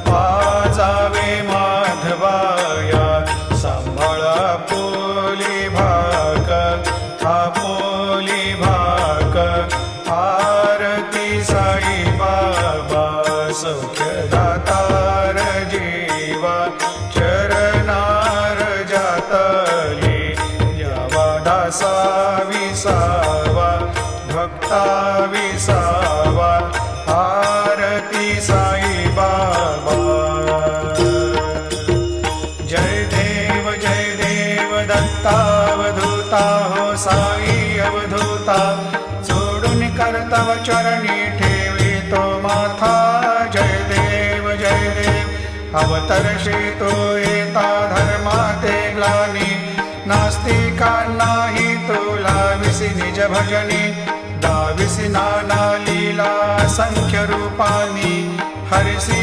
वाजावे माधवाया सांभाळा पोली भाक आपोली भाक आरती साई बाबा सौख्य दातार जीवा चरणार जातली यावा दासा विसावा भक्ता विसावा आरती साई बाबा। जय देव दत्तावधूता हो साई अवधूता सोडून कर्तव चरणी ठेवी तो माथा। जय देव अवतरशी तो येता धर्माते ग्लानी नास्तिकांनाही तुला विसी निज भजनी दाविसी नाना लीला संख्य रूपानी हरिसी